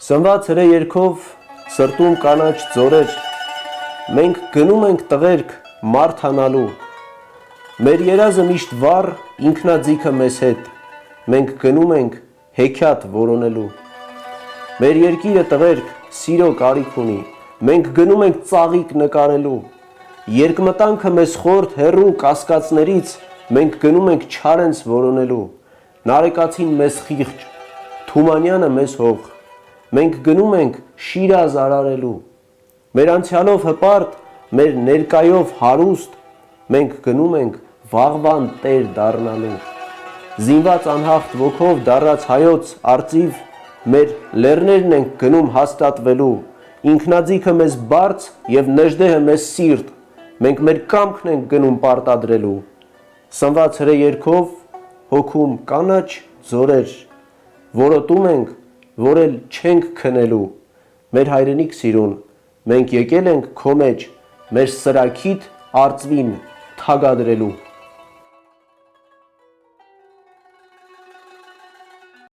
Սնված հրեերքով սրտում կանաչ ձորեր, մենք գնում ենք տղերք մարդ հանալու, մեր երազը միշտ վառ ինքնաձիգը մեզ հետ, մենք գնում ենք հեքիաթ որոնելու, մեր երկիրը տղերք սիրո կարիք ունի, մենք գնում ենք ծաղիկ նկարելու, երկմտանքը մեզ խորթ հեռու կասկածներից, մենք գնում ենք չարենց որոնելու, նարեկացին մեզ խիղճ, Թումանյանը մեզ հող, մենք գնում ենք Շիրազ արարելու, մեր անցյալով հպարտ, մեր ներկայով հարուստ, մենք գնում ենք վաղվան տեր դառնալու, զինված անհաղթ ոգով դառած հայոց արծիվ, մեր լեռներն ենք գնում հաստատվելու, ինքնաձիգը մեզ բարձ և նժդեհը մեզ սիրտ, մենք մեր կամքն ենք գնում պարտադրելու, սնված հրեերքով հոգում կանաչ ձորեր, որոտում ենք, որ էլ չենք քնելու, մեր հայրենիք սիրուն, մենք եկել ենք քո մեջ, մեր սրաքիթ արծվին թագադրելու։